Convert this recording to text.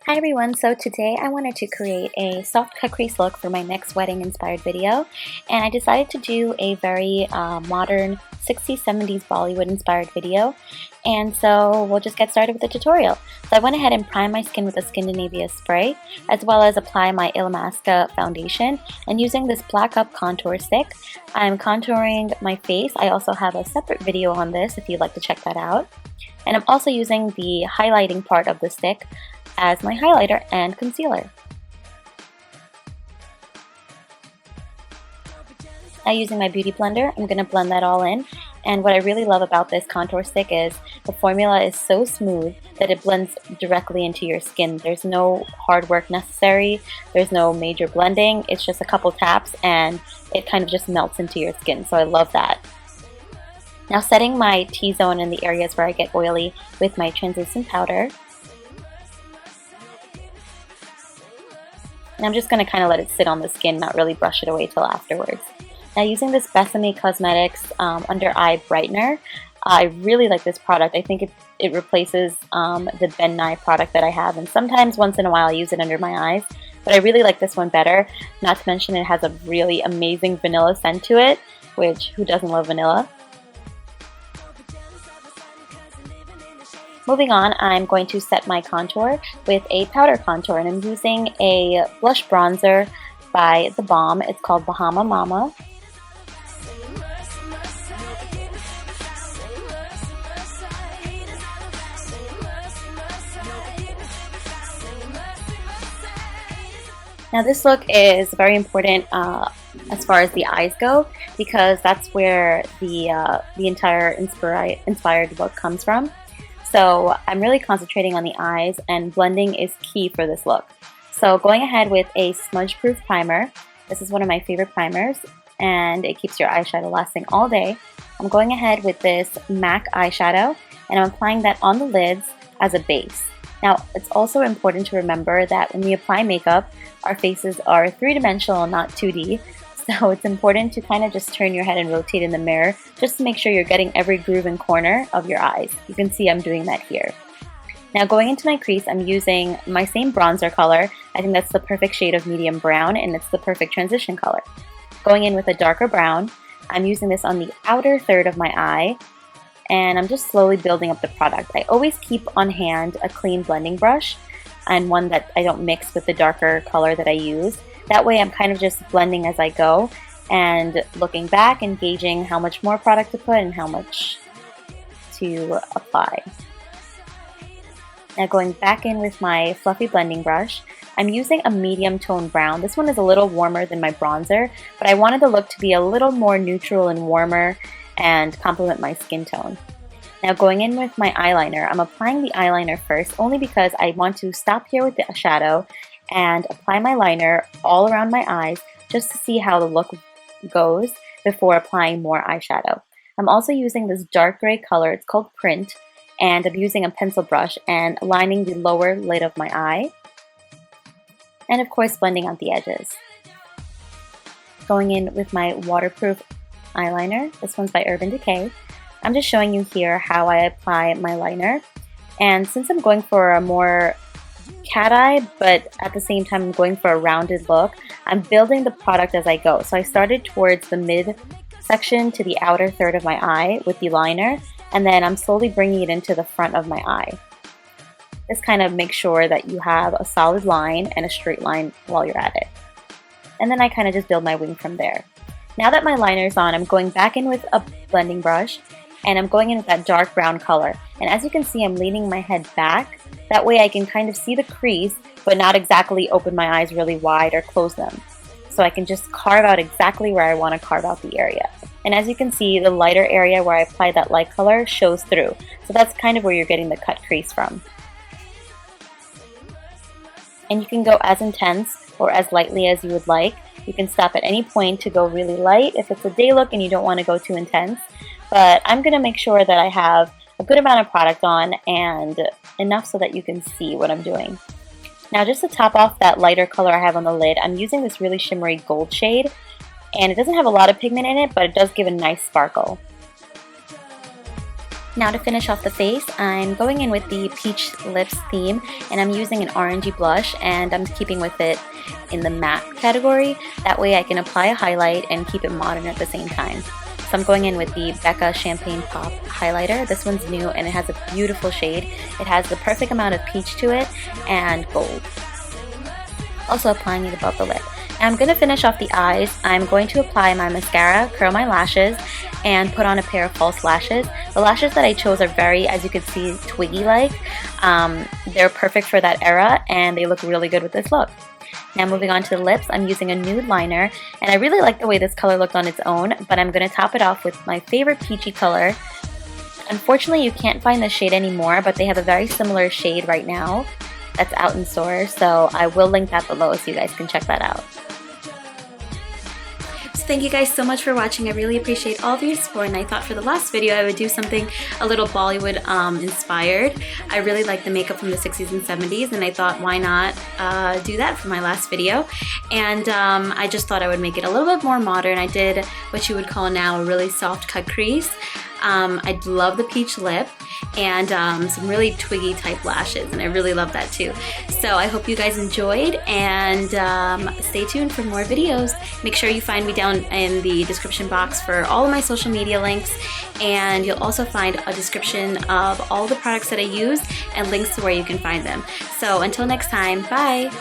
Hi everyone, so today I wanted to create a soft cut crease look for my next wedding inspired video, and I decided to do a very modern 60s 70s Bollywood inspired video, and so we'll just get started with the tutorial. So I went ahead and primed my skin with a Scandinavia spray, as well as apply my Illamasqua foundation, and using this BlackUp contour stick, I'm contouring my face. I also have a separate video on this if you'd like to check that out. And I'm also using the highlighting part of the stick as my highlighter and concealer. Now using my beauty blender, I'm going to blend that all in. And what I really love about this contour stick is the formula is so smooth that it blends directly into your skin. There's no hard work necessary, there's no major blending, it's just a couple taps and it kind of just melts into your skin, so I love that. Now setting my T-zone in the areas where I get oily with my translucent powder. And I'm just going to kind of let it sit on the skin, not really brush it away till afterwards. Now using this Besame Cosmetics Under Eye Brightener, I really like this product. I think it replaces the Ben Nye product that I have, and sometimes once in a while I use it under my eyes, but I really like this one better. Not to mention it has a really amazing vanilla scent to it, which who doesn't love vanilla? Moving on, I'm going to set my contour with a powder contour, and I'm using a blush bronzer by the Balm. It's called Bahama Mama. Now this look is very important as far as the eyes go, because that's where the entire inspired look comes from. So I'm really concentrating on the eyes, and blending is key for this look. So going ahead with a smudge-proof primer. This is one of my favorite primers, and it keeps your eyeshadow lasting all day. I'm going ahead with this MAC eyeshadow, and I'm applying that on the lids as a base. Now, it's also important to remember that when we apply makeup, our faces are three-dimensional, not 2D. So it's important to kind of just turn your head and rotate in the mirror just to make sure you're getting every groove and corner of your eyes. You can see I'm doing that here. Now going into my crease, I'm using my same bronzer color. I think that's the perfect shade of medium brown, and it's the perfect transition color. Going in with a darker brown, I'm using this on the outer third of my eye, and I'm just slowly building up the product. I always keep on hand a clean blending brush, and one that I don't mix with the darker color that I use. That way I'm kind of just blending as I go and looking back and gauging how much more product to put and how much to apply. Now going back in with my fluffy blending brush, I'm using a medium tone brown. This one is a little warmer than my bronzer, but I wanted the look to be a little more neutral and warmer and complement my skin tone. Now going in with my eyeliner, I'm applying the eyeliner first only because I want to stop here with the shadow and apply my liner all around my eyes just to see how the look goes before applying more eyeshadow. I'm also using this dark gray color, it's called Print, and I'm using a pencil brush and lining the lower lid of my eye, and of course blending out the edges. Going in with my waterproof eyeliner, this one's by Decay. I'm just showing you here how I apply my liner, and since I'm going for a more cat eye, but at the same time I'm going for a rounded look, I'm building the product as I go. So I started towards the mid section to the outer third of my eye with the liner, and then I'm slowly bringing it into the front of my eye. This kind of makes sure that you have a solid line and a straight line while you're at it. And then I kind of just build my wing from there. Now that my liner is on, I'm going back in with a blending brush, and I'm going in with that dark brown color. And as you can see, I'm leaning my head back. That way I can kind of see the crease, but not exactly open my eyes really wide or close them. So I can just carve out exactly where I want to carve out the area. And as you can see, the lighter area where I applied that light color shows through. So that's kind of where you're getting the cut crease from. And you can go as intense or as lightly as you would like. You can stop at any point to go really light if it's a day look and you don't want to go too intense. But I'm going to make sure that I have a good amount of product on and enough so that you can see what I'm doing. Now just to top off that lighter color I have on the lid, I'm using this really shimmery gold shade, and it doesn't have a lot of pigment in it, but it does give a nice sparkle. Now to finish off the face, I'm going in with the Peach Lips theme, and I'm using an orangey blush, and I'm keeping with it in the matte category. That way I can apply a highlight and keep it modern at the same time. So I'm going in with the Becca Champagne Pop highlighter. This one's new and it has a beautiful shade. It has the perfect amount of peach to it and gold. Also applying it above the lip. Now I'm going to finish off the eyes. I'm going to apply my mascara, curl my lashes, and put on a pair of false lashes. The lashes that I chose are very, as you can see, twiggy-like. They're perfect for that era, and they look really good with this look. Now moving on to the lips, I'm using a nude liner, and I really like the way this color looked on its own, but I'm going to top it off with my favorite peachy color. Unfortunately, you can't find this shade anymore, but they have a very similar shade right now that's out in stores, so I will link that below so you guys can check that out. Thank you guys so much for watching. I really appreciate all of your support, and I thought for the last video I would do something a little Bollywood inspired. I really like the makeup from the 60s and 70s, and I thought why not do that for my last video. And I just thought I would make it a little bit more modern. I did what you would call now a really soft cut crease. I love the peach lip and some really twiggy type lashes, and I really love that too. So I hope you guys enjoyed, and stay tuned for more videos. Make sure you find me down in the description box for all of my social media links, and you'll also find a description of all the products that I use and links to where you can find them. So until next time, bye!